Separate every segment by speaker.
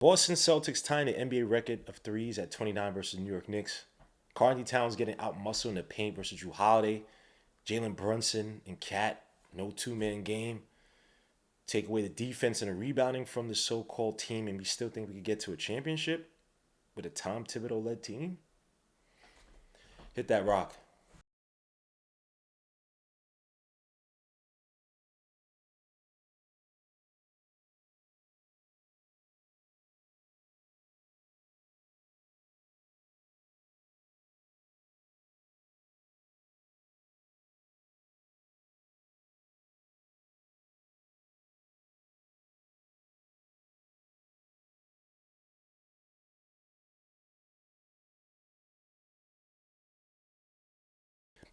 Speaker 1: Boston Celtics tying the NBA record of threes at 29 versus New York Knicks. Karl Towns getting out-muscled in the paint versus Drew Holiday. Jalen Brunson and Cat, no two-man game. Take away the defense and the rebounding from the so-called team, and we still think we could get to a championship with a Tom Thibodeau-led team? Hit that rock.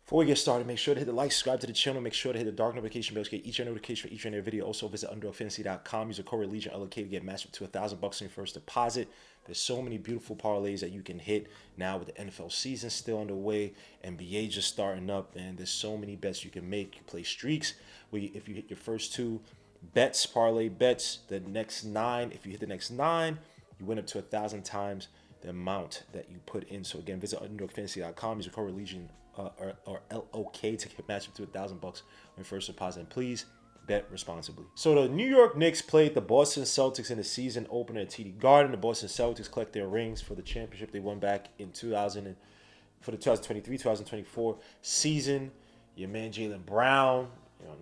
Speaker 1: Before we get started, make sure to hit the like, subscribe to the channel, make sure to hit the dark notification bell to get each notification for each and every video. Also, visit underdogfantasy.com. Use the code Legion LK to get matched up to $1,000 in your first deposit. There's so many beautiful parlays that you can hit now with the NFL season still underway, NBA just starting up, and there's so many bets you can make. You play streaks. If you hit your first two bets, parlay bets, the next 9, if you hit the next 9, you win up to 1,000 times the amount that you put in. So again, visit underdogfantasy.com. Use the code Legion or LOK to get matched up to $1,000 on your first deposit. And please bet responsibly. So the New York Knicks played the Boston Celtics in the season opener at TD Garden. The Boston Celtics collect their rings for the championship they won back in 2000 for the 2023-2024 season. Your man Jaylen Brown,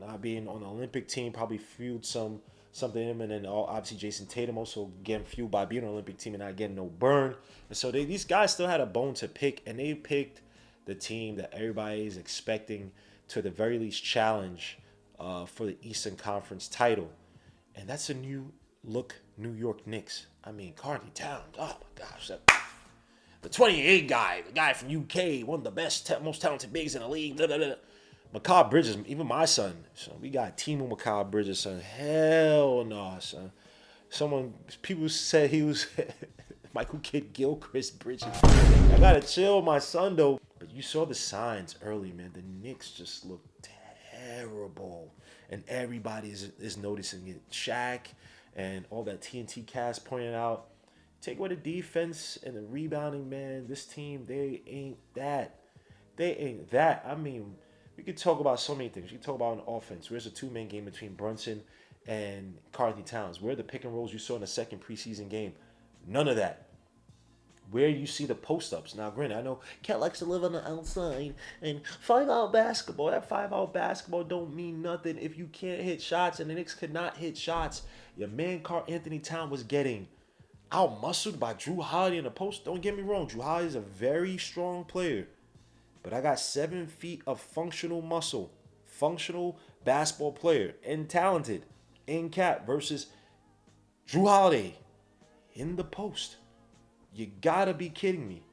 Speaker 1: not being on the Olympic team probably fueled something in him, and then obviously Jason Tatum also getting fueled by being on the Olympic team and not getting no burn. And so these guys still had a bone to pick, and they picked the team that everybody is expecting to the very least challenge for the Eastern Conference title. And that's a new look New York Knicks. I mean, Karl Towns, oh my gosh. The 28 guy, the guy from UK, one of the best, most talented bigs in the league. Blah, blah, blah. Mikal Bridges, even my son. So we got Team Mikal Bridges, son. Hell no, son. People said he was Michael Kidd Gilchrist Bridges. I gotta chill, my son, though. But you saw the signs early, man. The Knicks just look terrible. And everybody is noticing it. Shaq and all that TNT cast pointed out. Take away the defense and the rebounding, man. This team, they ain't that. They ain't that. I mean, we could talk about so many things. We could talk about an offense. Where's the two-man game between Brunson and Karl Towns? Where are the pick and rolls you saw in the second preseason game? None of that. Where you see the post-ups. Now, granted, I know Cat likes to live on the outside. And 5-out basketball, that 5-out basketball don't mean nothing if you can't hit shots, and the Knicks could not hit shots. Your man, Karl Towns, was getting out-muscled by Drew Holiday in the post. Don't get me wrong. Drew Holiday is a very strong player. But I got 7 feet of functional muscle, functional basketball player, and talented in Cat versus Drew Holiday in the post. You gotta be kidding me.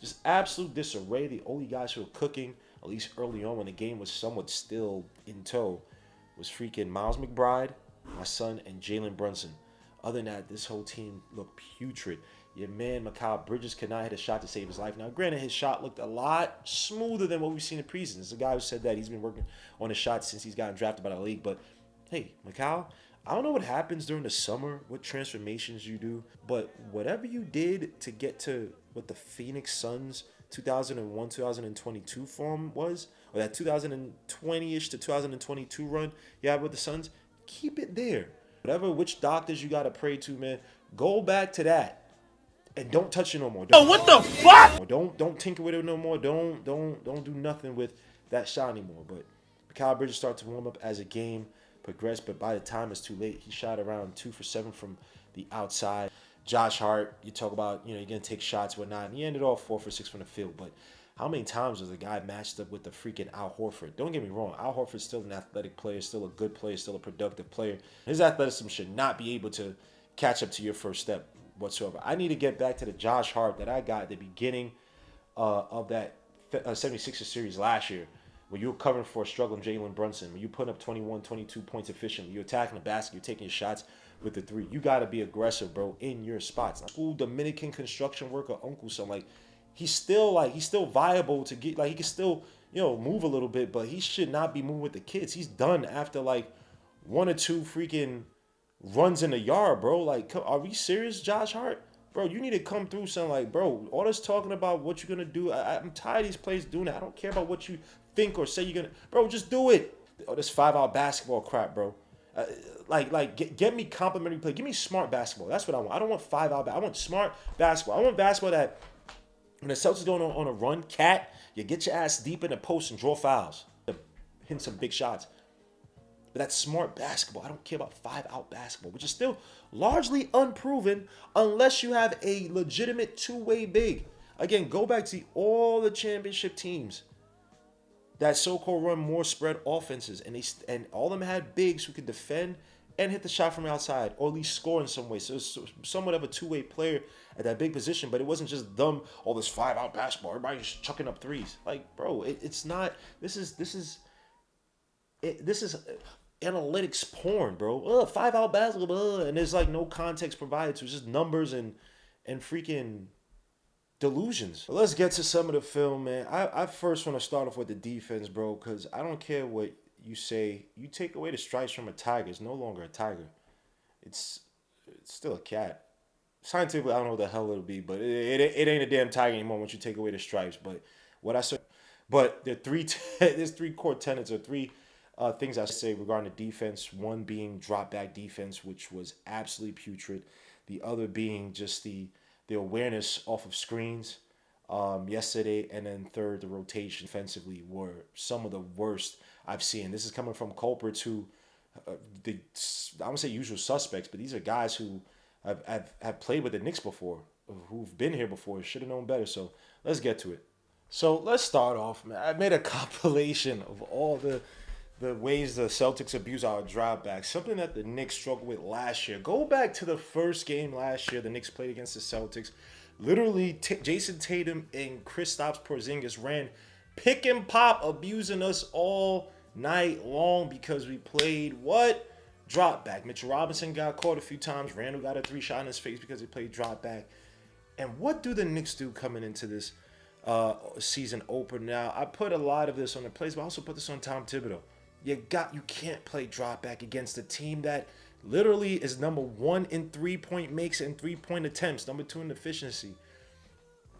Speaker 1: Just absolute disarray. The only guys who were cooking, at least early on when the game was somewhat still in tow, was freaking Miles McBride, my son, and Jalen Brunson. Other than that, this whole team looked putrid. Your man, Mikal Bridges, could not hit a shot to save his life. Now, granted, his shot looked a lot smoother than what we've seen in preseason. There's a guy who said that he's been working on his shot since he's gotten drafted by the league. But, hey, Mikal, I don't know what happens during the summer, what transformations you do, but whatever you did to get to what the Phoenix Suns 2001-2022 form was, or that 2020-ish to 2022 run you had with the Suns, keep it there. Whatever, which doctors you got to pray to, man, go back to that. And don't touch it no more.
Speaker 2: Oh, what the fuck?
Speaker 1: Don't tinker with it no more. Don't do nothing with that shot anymore. But Mikal Bridges started to warm up as the game progressed, but by the time it's too late, he shot around 2 for 7 from the outside. Josh Hart, you talk about, you're gonna take shots, whatnot, and he ended off 4 for 6 from the field. But how many times was the guy matched up with the freaking Al Horford? Don't get me wrong, Al Horford's still an athletic player, still a good player, still a productive player. His athleticism should not be able to catch up to your first step whatsoever. I need to get back to the Josh Hart that I got at the beginning of that 76ers series last year, when you were covering for a struggling Jalen Brunson, when you put up 21, 22 points efficiently, you're attacking the basket, you're taking your shots with the 3. You got to be aggressive, bro, in your spots. School Dominican construction worker, uncle, something like, he's still viable to get, he can still, move a little bit, but he should not be moving with the kids. He's done after 1 or 2 freaking runs in the yard, bro. Like, are we serious, Josh Hart? Bro, you need to come through something like, bro, all this talking about what you're going to do. I'm tired of these players doing that. I don't care about what you think or say you're going to. Bro, just do it. Oh, this 5-out basketball crap, bro. Get me complimentary play. Give me smart basketball. That's what I want. I don't want 5-out. I want smart basketball. I want basketball that when the Celtics going on a run, you get your ass deep in the post and draw fouls. Hit some big shots. But that's smart basketball. I don't care about 5-out basketball, which is still largely unproven unless you have a legitimate two-way big. Again, go back to all the championship teams that so-called run more spread offenses, and all of them had bigs who could defend and hit the shot from outside, or at least score in some way. So it's somewhat of a two-way player at that big position, but it wasn't just them, all this 5-out basketball. Everybody's chucking up threes. Like, bro, it's not. This is analytics porn, bro. 5-out basketball, and there's like no context provided to. It's just numbers and freaking delusions. But let's get to some of the film, man. I first want to start off with the defense, bro, because I don't care what you say. You take away the stripes from a tiger, it's no longer a tiger. It's still a cat. Scientifically, I don't know what the hell it'll be, but it ain't a damn tiger anymore once you take away the stripes. But what I said, but there's three core tenets or three things I say regarding the defense. One being drop back defense, which was absolutely putrid. The other being just the awareness off of screens yesterday, and then third, the rotation defensively were some of the worst I've seen. This is coming from culprits who, I won't say usual suspects, but these are guys who have played with the Knicks before, who've been here before, should have known better. So let's get to it. So let's start off, man. I made a compilation of all the ways the Celtics abuse our dropbacks, something that the Knicks struggled with last year. Go back to the first game last year the Knicks played against the Celtics. Literally, Jason Tatum and Kristaps Porzingis ran pick and pop, abusing us all night long because we played what? Drop back. Mitchell Robinson got caught a few times. Randall got a 3-shot in his face because he played drop back. And what do the Knicks do coming into this season opener? Now, I put a lot of this on the plays, but I also put this on Tom Thibodeau. You can't play drop back against a team that literally is number 1 in 3-point makes and 3-point attempts, number 2 in efficiency.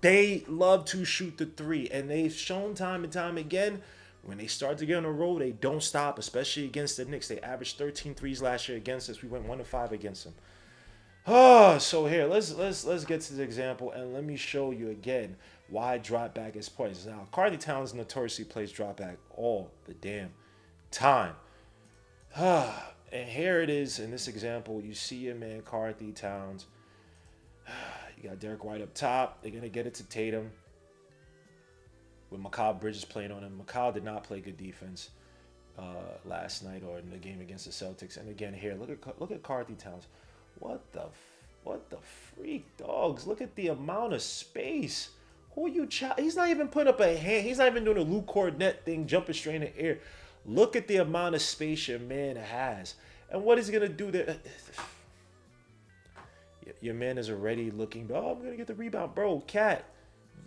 Speaker 1: They love to shoot the three, and they've shown time and time again when they start to get on a roll, they don't stop, especially against the Knicks. They averaged 13 threes last year against us. We went 1-5 against them. So here, let's get to the example, and let me show you again why drop back is pointless. Now, Karl Towns notoriously plays drop back all the damn time. And here it is in this example. You see your man Karl Towns. You got Derek White up top. They're going to get it to Tatum with Mikal Bridges playing on him. Mikal did not play good defense last night or in the game against the Celtics. And again here, look at Karl Towns. What the freak, dogs? Look at the amount of space. Who are you? He's not even putting up a hand. He's not even doing a Luke Cornett thing, jumping straight in the air. Look at the amount of space your man has. And what is he going to do there? Your man is already looking, I'm going to get the rebound. Bro, Cat,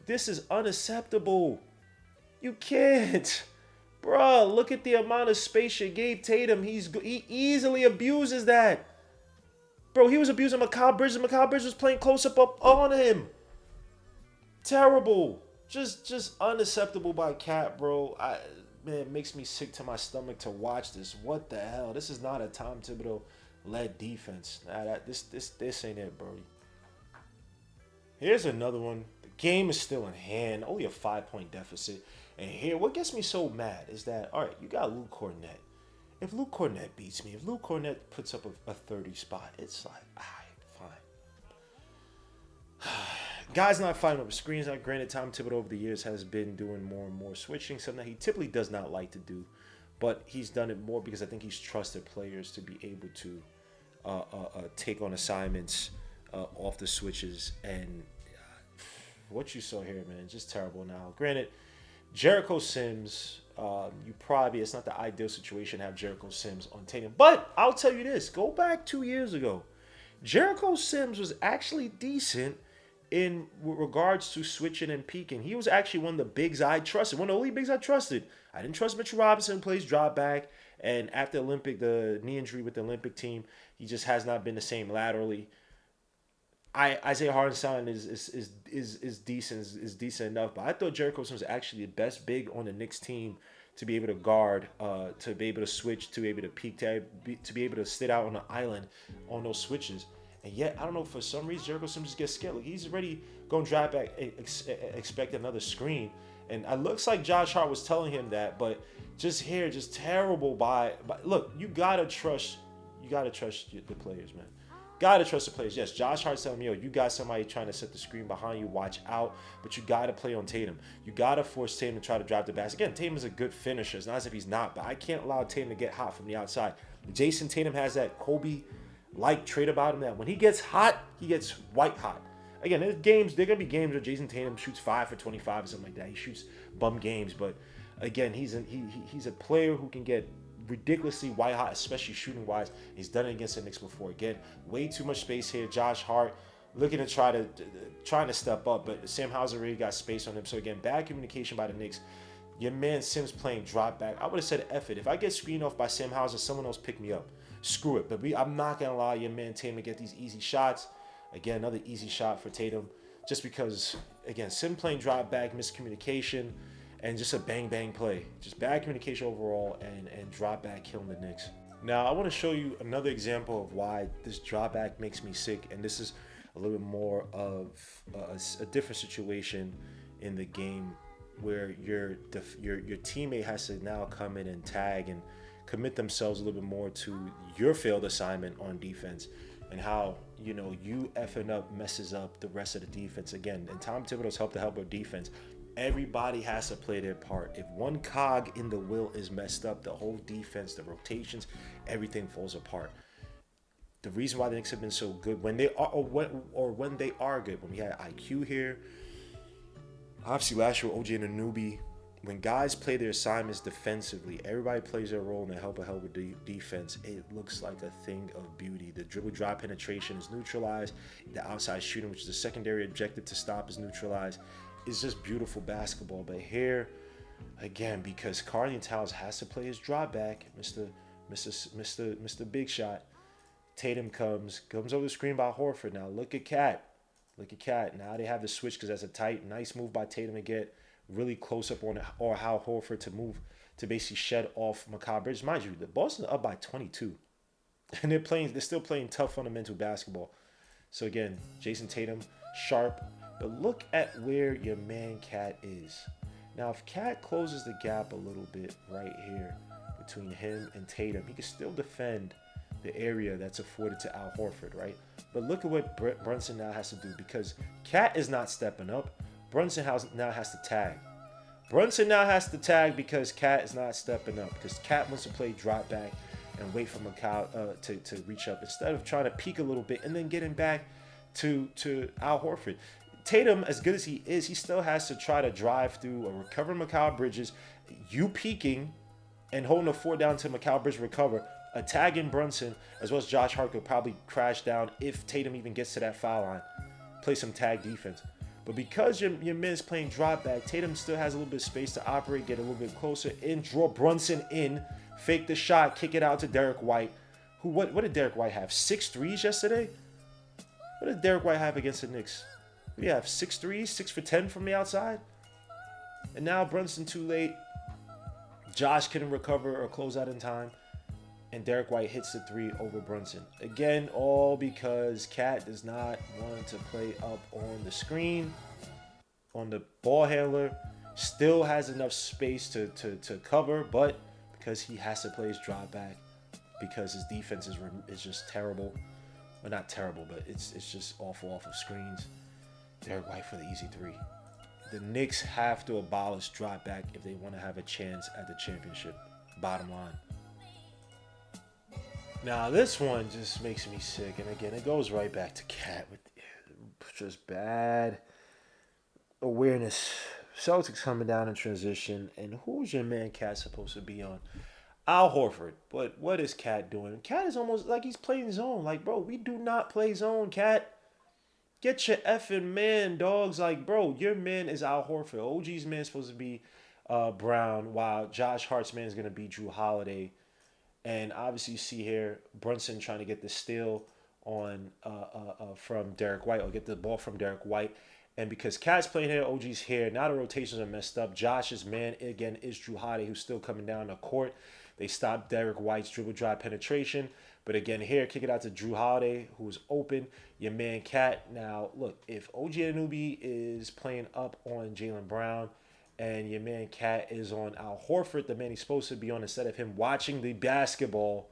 Speaker 1: this is unacceptable. You can't. Bro, look at the amount of space you gave Tatum. He easily abuses that. Bro, he was abusing Mikal Bridges. Mikal Bridges was playing close-up on him. Terrible. Just unacceptable by Cat, bro. Man, it makes me sick to my stomach to watch this. What the hell? This is not a Tom Thibodeau-led defense. This ain't it, bro. Here's another one. The game is still in hand. Only a 5-point deficit. And here, what gets me so mad is that, all right, you got Luke Cornett. If Luke Cornett beats me, if Luke Cornett puts up a 30 spot, it's like, all right, fine. Guys not fighting over screens. Now, granted, Tom Thibodeau over the years has been doing more and more switching, something that he typically does not like to do. But he's done it more because I think he's trusted players to be able to take on assignments off the switches. And what you saw here, man, just terrible. Now, granted, Jericho Sims, it's not the ideal situation to have Jericho Sims on Tatum. But I'll tell you this, go back 2 years ago. Jericho Sims was actually decent in regards to switching and peaking. He was actually one of the bigs I trusted, one of the only bigs I trusted. I didn't trust Mitchell Robinson, who plays drop back, And after the knee injury with the Olympic team, he just has not been the same laterally. Isaiah Hartenstein is decent, is decent enough, but I thought Jericho Sims was actually the best big on the Knicks team to be able to guard, to be able to switch, to be able to peek, to be able to sit out on the island on those switches. And yet, I don't know, for some reason, Jericho Sims just gets scared. Like, he's already going to drive back, expect another screen. And it looks like Josh Hart was telling him that, but just here, just terrible by look, you got to trust the players, man. Gotta trust the players. Yes, Josh Hart's telling me, yo, you got somebody trying to set the screen behind you, watch out. But you gotta play on Tatum. You gotta force Tatum to try to drive the basket. Again, Tatum is a good finisher. It's not as if he's not, but I can't allow Tatum to get hot from the outside. Jason Tatum has that Kobe-like trait about him that when he gets hot, he gets white hot. Again, there gonna be games where Jason Tatum shoots 5 for 25 or something like that. He shoots bum games, but again, he's a player who can get ridiculously white hot, especially shooting wise. He's done it against the Knicks before. Again, way too much space here. Josh Hart looking to trying to step up, but Sam Hauser already got space on him. So again, bad communication by the Knicks. Your man Sims playing drop back. I would have said F it. If I get screened off by Sam Hauser, someone else pick me up. Screw it. But I'm not gonna allow your man Tatum to get these easy shots. Again, another easy shot for Tatum, just because again, Sim playing drop back, miscommunication. And just a bang play. Just bad communication overall and drop back killing the Knicks. Now, I want to show you another example of why this drop back makes me sick. And this is a little bit more of a different situation in the game where your teammate has to now come in and tag and commit themselves a little bit more to your failed assignment on defense. And how, you effing up messes up the rest of the defense. Again, and Tom Thibodeau's helped to help our defense. Everybody has to play their part. If one cog in the wheel is messed up, the whole defense, the rotations, everything falls apart. The reason why the Knicks have been so good when they are, when they are good, when we had IQ here, obviously last year OG and Anunoby, when guys play their assignments defensively, everybody plays their role and they help with the defense. It looks like a thing of beauty. The dribble drive penetration is neutralized. The outside shooting, which is the secondary objective to stop, is neutralized. It's just beautiful basketball. But here, again, because Karl-Anthony Towns has to play his drop back, Mr. Big Shot, Tatum comes over the screen by Horford. Now look at Cat. Now they have the switch because that's a tight, nice move by Tatum to get really close up on it, or how Horford to move to basically shed off mcbride. Mind you, the Boston are up by 22, and they're still playing tough fundamental basketball. So again, Jason Tatum, sharp. But look at where your man Cat is. Now, if Cat closes the gap a little bit right here between him and Tatum, he can still defend the area that's afforded to Al Horford, right? But look at what Brunson now has to do, because Cat is not stepping up. Brunson now has to tag. Brunson now has to tag because Cat is not stepping up, because Cat wants to play drop back and wait for Macau to reach up instead of trying to peek a little bit and then getting back to Al Horford. Tatum, as good as he is, he still has to try to drive through or recover Mikal Bridges. You peeking and holding the 4 down to Mikal Bridges recover. A tag in Brunson, as well as Josh Hart, could probably crash down if Tatum even gets to that foul line. Play some tag defense. But because your man's playing drop back, Tatum still has a little bit of space to operate, get a little bit closer, and draw Brunson in, fake the shot, kick it out to Derek White. What did Derek White have? 6 threes yesterday? What did Derek White have against the Knicks? We have 6 threes, 6 for 10 from the outside. And now Brunson too late. Josh couldn't recover or close out in time. And Derek White hits the 3 over Brunson. Again, all because Cat does not want to play up on the screen, on the ball handler. Still has enough space to cover, but because he has to play his drop back, because his defense is just terrible. Well, not terrible, but it's just awful off of screens. Derek White for the easy 3. The Knicks have to abolish drop back if they want to have a chance at the championship. Bottom line. Now, this one just makes me sick. And again, it goes right back to Cat with just bad awareness. Celtics coming down in transition. And who's your man Cat supposed to be on? Al Horford. But what is Cat doing? Cat is almost like he's playing zone. Like, bro, we do not play zone, Cat. Get your effing man, dogs. Like, bro, your man is Al Horford. OG's man is supposed to be Brown, while Josh Hart's man is going to be Drew Holiday. And obviously you see here Brunson trying to get the steal on from Derek White, or get the ball from Derek White. And because Cat's playing here, OG's here. Now the rotations are messed up. Josh's man again is Drew Holiday, who's still coming down the court. They stopped Derek White's dribble drive penetration. But again, here, kick it out to Drew Holiday, who's open. Your man Cat. Now, look, if OG Anunoby is playing up on Jaylen Brown, and your man Cat is on Al Horford, the man he's supposed to be on, instead of him watching the basketball,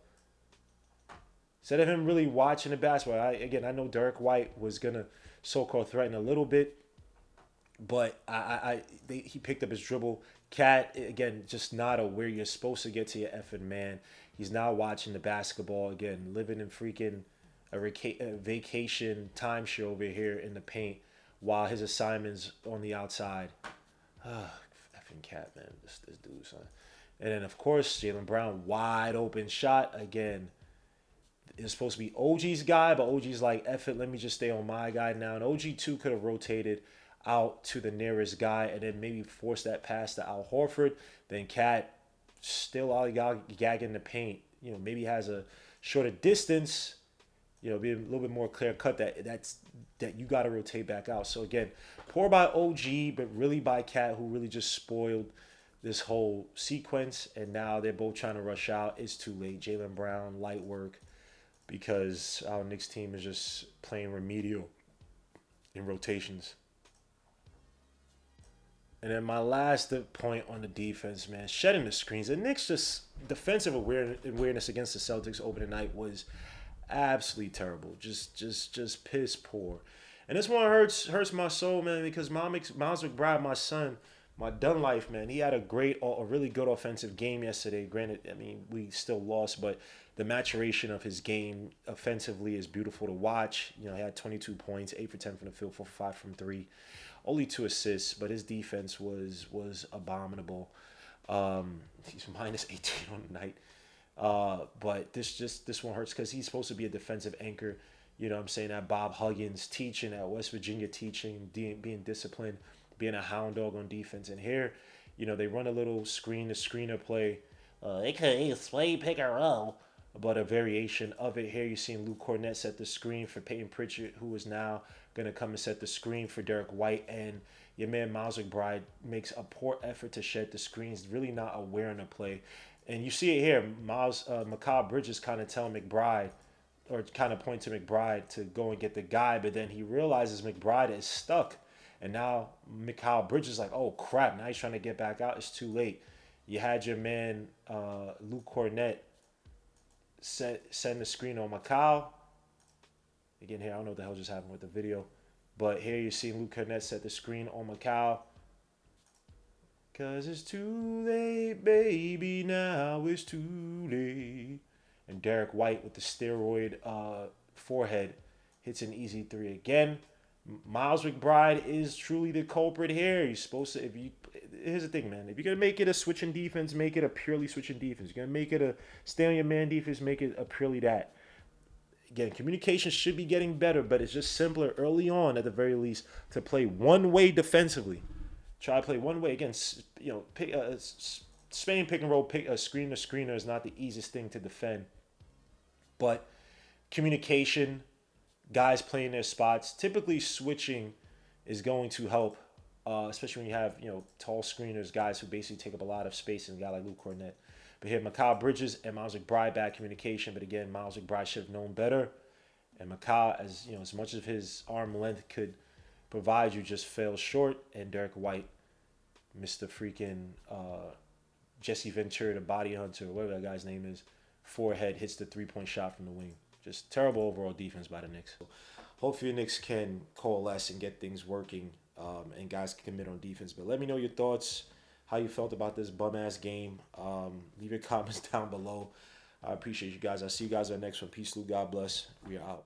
Speaker 1: instead of him really watching the basketball. I know Derek White was going to so-called threaten a little bit, but he picked up his dribble. Cat, again, just not where you're supposed to get to your effing man. He's now watching the basketball, again, living in freaking a vacation timeshare over here in the paint while his assignment's on the outside. Effing Cat, man. This dude, son. And then, of course, Jaylen Brown, wide open shot. Again, it's supposed to be OG's guy, but OG's like, F it, let me just stay on my guy now. And OG, too, could have rotated out to the nearest guy and then maybe force that pass to Al Horford. Then Cat still gagging the paint. Maybe has a shorter distance, be a little bit more clear cut that you got to rotate back out. So again, poor by OG, but really by Cat, who really just spoiled this whole sequence. And now they're both trying to rush out. It's too late. Jaylen Brown, light work, because our Knicks team is just playing remedial in rotations. And then my last point on the defense, man, shedding the screens. The Knicks just defensive awareness against the Celtics opening night was absolutely terrible. Just piss poor. And this one hurts my soul, man, because Miles McBride, my son, my done life, man, he had a really good offensive game yesterday. Granted, I mean, we still lost, but the maturation of his game offensively is beautiful to watch. He had 22 points, 8 for 10 from the field, 4 for 5 from 3. Only 2 assists, but his defense was abominable. He's minus 18 on the night. But this one hurts because he's supposed to be a defensive anchor. I'm saying, that Bob Huggins teaching, that West Virginia teaching, being disciplined, being a hound dog on defense. And here, they run a little screener play. They could display pick and roll, but a variation of it. Here you're seeing Luke Cornett set the screen for Peyton Pritchard, who is now going to come and set the screen for Derek White. And your man Miles McBride makes a poor effort to shed the screens, really not aware in the play. And you see it here. Mikal Bridges kind of telling McBride, or kind of point to McBride to go and get the guy, but then he realizes McBride is stuck. And now Mikal Bridges is like, oh crap, now he's trying to get back out. It's too late. You had your man Luke Cornett send the screen on Mikal. Again, here, I don't know what the hell just happened with the video. But here you see Luke Cornett set the screen on Mikal. Because it's too late, baby, now it's too late. And Derek White with the steroid forehead hits an easy 3 again. Miles McBride is truly the culprit here. You're supposed to, here's the thing, man. If you're going to make it a switching defense, make it a purely switching defense. You're going to make it a stay on your man defense, make it a purely that. Again, communication should be getting better, but it's just simpler early on, at the very least, to play one way defensively. Try to play one way. Again, Spain pick and roll, screen to screener is not the easiest thing to defend. But communication, guys playing their spots, typically switching is going to help, especially when you have tall screeners, guys who basically take up a lot of space, and a guy like Luke Cornett. But here, Mikal Bridges and Miles McBride, bad communication. But again, Miles McBride should have known better. And Mikal, as much as his arm length could provide you, just fell short. And Derek White, Mr. freaking Jesse Ventura, the body hunter, whatever that guy's name is, forehead hits the 3-point shot from the wing. Just terrible overall defense by the Knicks. Hopefully the Knicks can coalesce and get things working, and guys can commit on defense. But let me know your thoughts, how you felt about this bum-ass game. Leave your comments down below. I appreciate you guys. I'll see you guys on the next one. Peace, Lou. God bless. We are out.